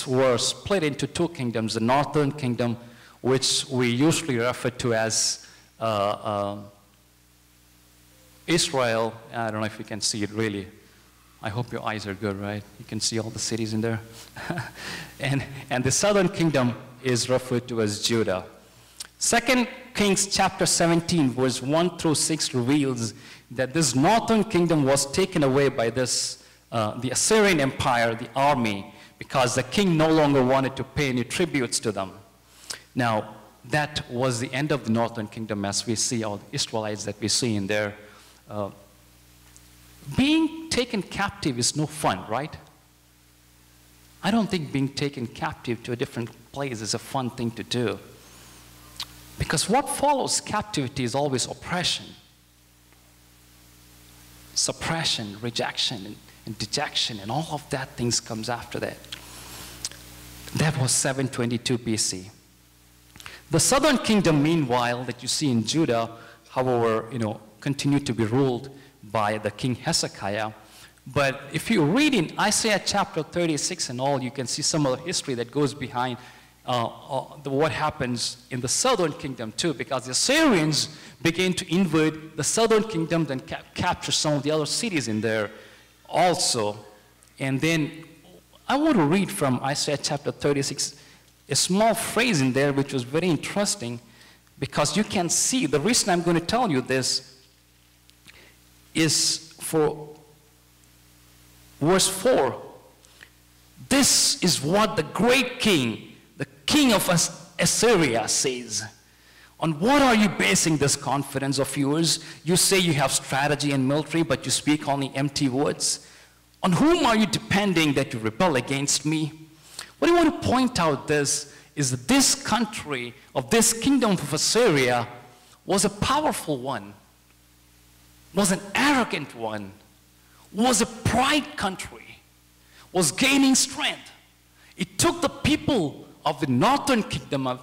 were split into two kingdoms, the northern kingdom, which we usually refer to as Israel. I don't know if you can see it really. I hope your eyes are good, right? You can see all the cities in there. and the southern kingdom is referred to as Judah. 2 Kings chapter 17, verse 1 through 6 reveals that this northern kingdom was taken away by this, the Assyrian Empire, the army, because the king no longer wanted to pay any tributes to them. Now, that was the end of the northern kingdom, as we see all the Israelites that we see in there. Being taken captive is no fun, right? I don't think being taken captive to a different place is a fun thing to do. Because what follows captivity is always oppression, suppression, rejection, and dejection, and all of that things comes after that. That was 722 BC. The southern kingdom, meanwhile, that you see in Judah, however, continued to be ruled by the king Hezekiah. But if you read in Isaiah chapter 36 and all, you can see some of the history that goes behind what happens in the southern kingdom too, because the Assyrians began to invade the southern kingdom, then capture some of the other cities in there also. And then I want to read from Isaiah chapter 36, a small phrase in there which was very interesting, because you can see, the reason I'm going to tell you this is for verse 4. This is what the great king, the king of Assyria, says. On what are you basing this confidence of yours? You say you have strategy and military, but you speak only empty words. On whom are you depending that you rebel against me? What I want to point out is that this country of this kingdom of Assyria was a powerful one, was an arrogant one, was a pride country, was gaining strength. It took the people of the northern kingdom,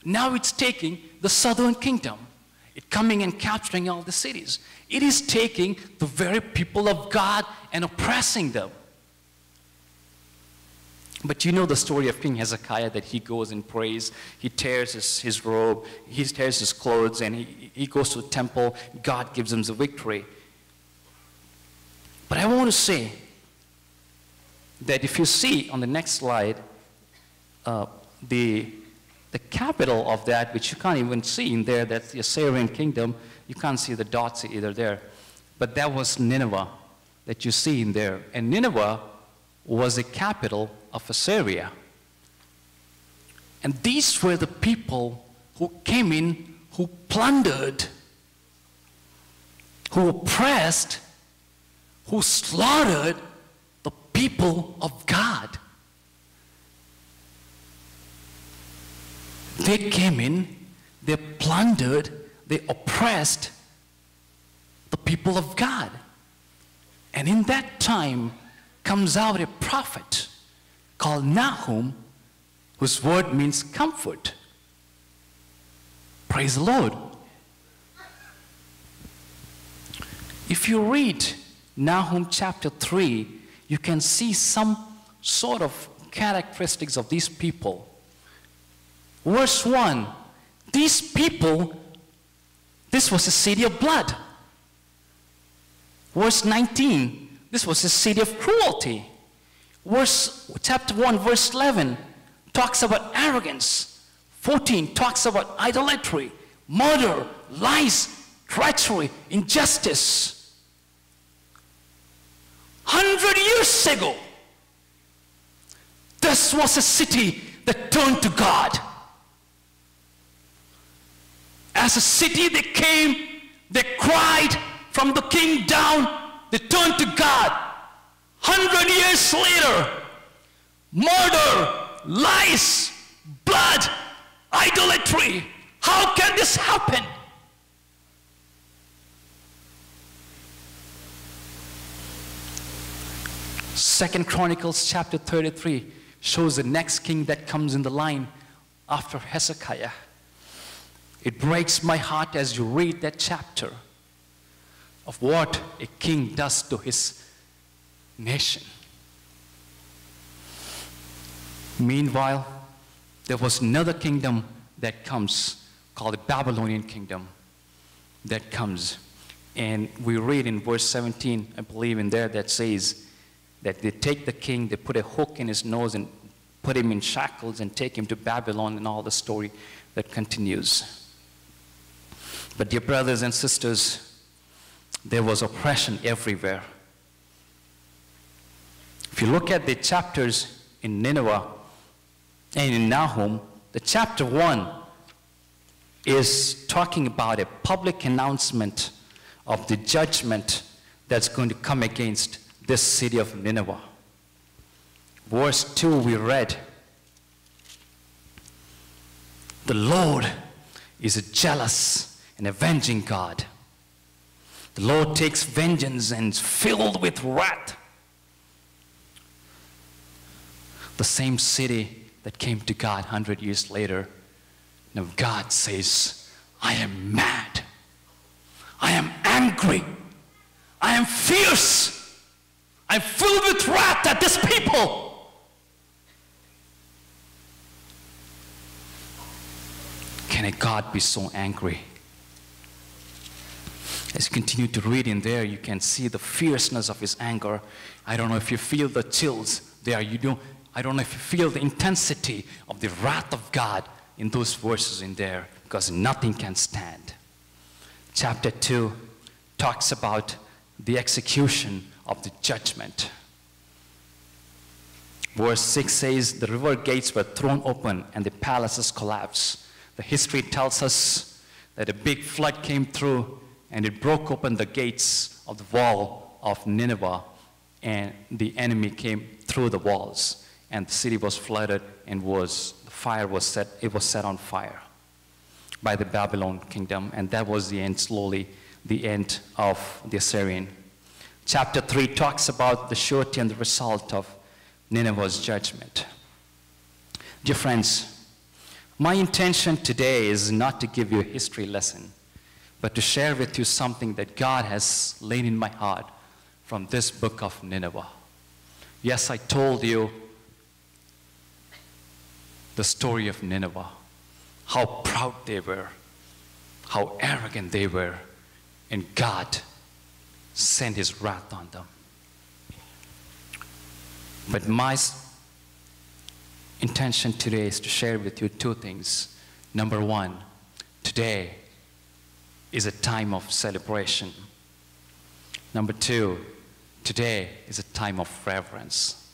now it's taking the southern kingdom. It's coming and capturing all the cities. It is taking the very people of God and oppressing them. But you know the story of King Hezekiah, that he goes and prays, he tears his robe, he tears his clothes, and he goes to the temple. God gives him the victory. But I want to say that if you see on the next slide, the capital of that, which you can't even see in there, that's the Assyrian kingdom. You can't see the dots either there. But that was Nineveh that you see in there. And Nineveh was the capital of Assyria. And these were the people who came in, who plundered, who oppressed, who slaughtered the people of God. They came in, they plundered, they oppressed the people of God. And in that time comes out a prophet called Nahum, whose word means comfort. Praise the Lord. If you read Nahum chapter 3, you can see some sort of characteristics of these people. Verse 1, these people, this was a city of blood. Verse 19, this was a city of cruelty. Chapter 1, verse 11, talks about arrogance. 14 talks about idolatry, murder, lies, treachery, injustice. 100 years ago, this was a city that turned to God. As a city, they came, they cried from the king down, they turned to God. 100 years later, murder, lies, blood, idolatry. How can this happen? Second Chronicles chapter 33 shows the next king that comes in the line after Hezekiah. It breaks my heart as you read that chapter of what a king does to his nation. Meanwhile, there was another kingdom that comes called the Babylonian kingdom that comes. And we read in verse 17, I believe in there, that says that they take the king, they put a hook in his nose and put him in shackles and take him to Babylon, and all the story that continues. But dear brothers and sisters, there was oppression everywhere. If you look at the chapters in Nineveh and in Nahum, the chapter 1 is talking about a public announcement of the judgment that's going to come against this city of Nineveh. Verse 2 we read, the Lord is a jealous and avenging God. The Lord takes vengeance and is filled with wrath. The same city that came to God 100 years later, now God says, I am mad. I am angry. I am fierce. I'm filled with wrath at this people. Can a God be so angry? As you continue to read in there, you can see the fierceness of his anger. I don't know if you feel the chills there. I don't know if you feel the intensity of the wrath of God in those verses in there, because nothing can stand. Chapter 2 talks about the execution of the judgment. Verse 6 says, the river gates were thrown open and the palaces collapsed. The history tells us that a big flood came through and it broke open the gates of the wall of Nineveh, and the enemy came through the walls, and the city was flooded and it was set on fire by the Babylon kingdom, and that was the end, slowly, the end of the Assyrian. Chapter 3 talks about the surety and the result of Nineveh's judgment. Dear friends, my intention today is not to give you a history lesson, but to share with you something that God has laid in my heart from this book of Nineveh. Yes, I told you the story of Nineveh, how proud they were, how arrogant they were, and God sent his wrath on them. But my intention today is to share with you two things. Number one, today is a time of celebration. Number two, today is a time of reverence.